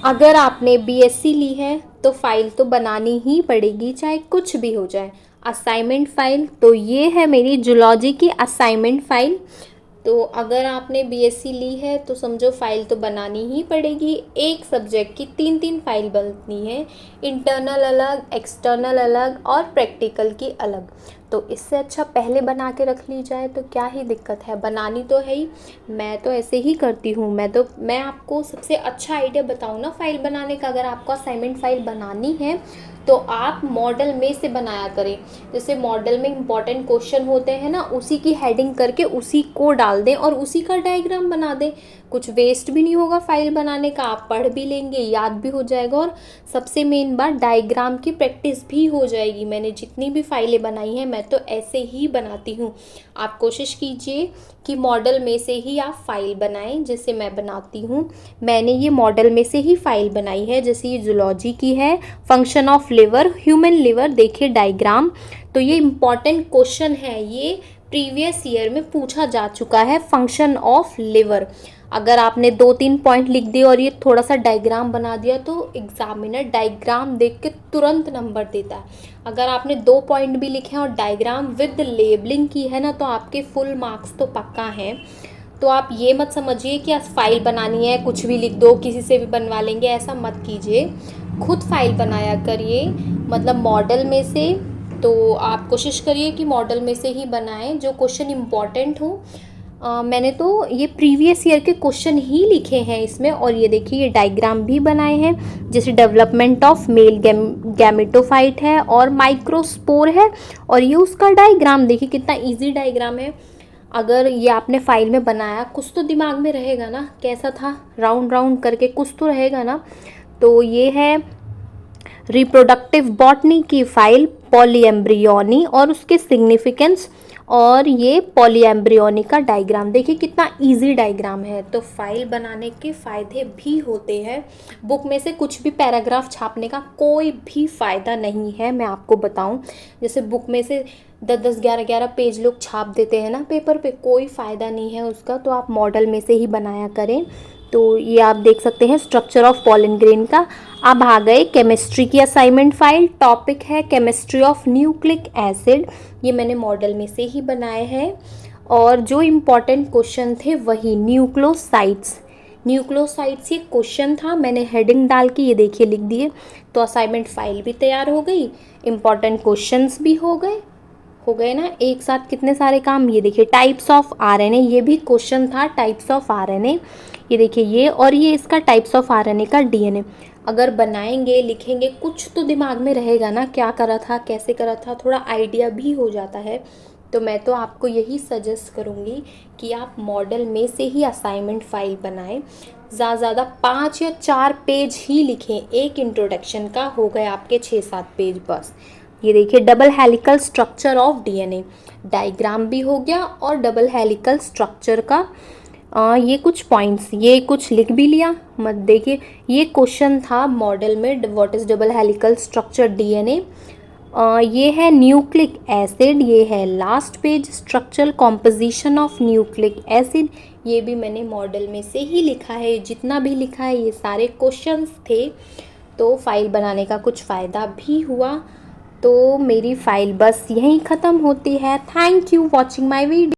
अगर आपने बीएससी ली है तो फाइल तो बनानी ही पड़ेगी, चाहे कुछ भी हो जाए। असाइनमेंट फाइल तो ये है मेरी जूलॉजी की असाइनमेंट फाइल। तो अगर आपने बीएससी ली है तो समझो फाइल तो बनानी ही पड़ेगी। एक सब्जेक्ट की 3-3 फाइल बनती है, इंटरनल अलग, एक्सटर्नल अलग और प्रैक्टिकल की अलग। तो इससे अच्छा पहले बना के रख ली जाए तो क्या ही दिक्कत है, बनानी तो है ही। मैं तो ऐसे ही करती हूँ। मैं आपको सबसे अच्छा आइडिया बताऊँ ना फाइल बनाने का, अगर आपको असाइनमेंट फाइल बनानी है तो आप मॉडल में से बनाया करें। जैसे मॉडल में इंपॉर्टेंट क्वेश्चन होते हैं ना, उसी की हेडिंग करके उसी को डाल दें और उसी का डायग्राम बना दें। कुछ वेस्ट भी नहीं होगा फाइल बनाने का, आप पढ़ भी लेंगे, याद भी हो जाएगा और सबसे मेन बात डायग्राम की प्रैक्टिस भी हो जाएगी। मैंने जितनी भी फाइलें बनाई हैं मैं तो ऐसे ही बनाती हूँ। आप कोशिश कीजिए कि मॉडल में से ही आप फाइल बनाएं जैसे मैं बनाती हूँ। मैंने ये मॉडल में से ही फाइल बनाई है, जैसे ये जूलॉजी की है, function of liver, human liver, देखिए डायग्राम। तो ये इम्पॉर्टेंट क्वेश्चन है, ये प्रीवियस ईयर में पूछा जा चुका है, फंक्शन ऑफ लिवर। अगर आपने 2-3 पॉइंट लिख दिए और ये थोड़ा सा डायग्राम बना दिया तो एग्जामिनर डायग्राम देख के तुरंत नंबर देता है। अगर आपने 2 पॉइंट भी लिखे हैं और डायग्राम विद लेबलिंग की है ना तो आपके फुल मार्क्स तो पक्का हैं। तो आप ये मत समझिए कि आज फाइल बनानी है कुछ भी लिख दो, किसी से भी बनवा लेंगे, ऐसा मत कीजिए। खुद फाइल बनाया करिए, मतलब मॉडल में से। तो आप कोशिश करिए कि मॉडल में से ही बनाएं जो क्वेश्चन इम्पॉर्टेंट हो। मैंने तो ये प्रीवियस ईयर के क्वेश्चन ही लिखे हैं इसमें। और ये देखिए ये डायग्राम भी बनाए हैं, जैसे डेवलपमेंट ऑफ मेल गैमेटोफाइट है और माइक्रोस्पोर है। और ये उसका डायग्राम देखिए कितना इजी डायग्राम है। अगर ये आपने फाइल में बनाया कुछ तो दिमाग में रहेगा ना, कैसा था राउंड राउंड करके कुछ तो रहेगा ना। तो ये है रिप्रोडक्टिव बॉटनी की फाइल, पॉलीएम्ब्रियोनी और उसके सिग्निफिकेंस। और ये पॉलीएम्ब्रियोनी का डायग्राम देखिए कितना इजी डायग्राम है। तो फाइल बनाने के फ़ायदे भी होते हैं। बुक में से कुछ भी पैराग्राफ छापने का कोई भी फ़ायदा नहीं है, मैं आपको बताऊं। जैसे बुक में से 10-10, 11-11 पेज लोग छाप देते हैं ना पेपर पे, कोई फ़ायदा नहीं है उसका। तो आप मॉडल में से ही बनाया करें। तो ये आप देख सकते हैं स्ट्रक्चर ऑफ पॉलन ग्रेन का। अब आ गए केमिस्ट्री की असाइनमेंट फाइल, टॉपिक है केमिस्ट्री ऑफ न्यूक्लिक एसिड। ये मैंने मॉडल में से ही बनाए हैं और जो इम्पॉर्टेंट क्वेश्चन थे वही न्यूक्लियोसाइड्स। न्यूक्लियोसाइड्स ये क्वेश्चन था, मैंने हेडिंग डाल के ये देखिए लिख दिए। तो असाइनमेंट फाइल भी तैयार हो गई, इम्पॉर्टेंट क्वेश्चंस भी हो गए ना एक साथ, कितने सारे काम। ये देखिए टाइप्स ऑफ आरएनए, ये भी क्वेश्चन था, टाइप्स ऑफ आरएनए। ये देखिए ये, और ये इसका टाइप्स ऑफ आरएनए का डीएनए। अगर बनाएंगे लिखेंगे कुछ तो दिमाग में रहेगा ना, क्या करा था कैसे करा था, थोड़ा आइडिया भी हो जाता है। तो मैं तो आपको यही सजेस्ट करूँगी कि आप मॉडल में से ही असाइनमेंट फाइल बनाएं। ज़्यादा 5 या 4 पेज ही लिखें, एक इंट्रोडक्शन का हो गए आपके 6-7 पेज बस। ये देखिए double helical structure of DNA, diagram भी हो गया और डबल हेलिकल स्ट्रक्चर का ये कुछ पॉइंट्स, ये कुछ लिख भी लिया। मत देखिए ये क्वेश्चन था मॉडल में, what is double helical structure DNA. ये है न्यूक्लिक एसिड, ये है last page structural composition of nucleic acid. ये भी मैंने मॉडल में से ही लिखा है, जितना भी लिखा है ये सारे क्वेश्चंस थे। तो फाइल बनाने का कुछ फ़ायदा भी हुआ। तो मेरी फ़ाइल बस यहीं ख़त्म होती है। Thank you watching my video.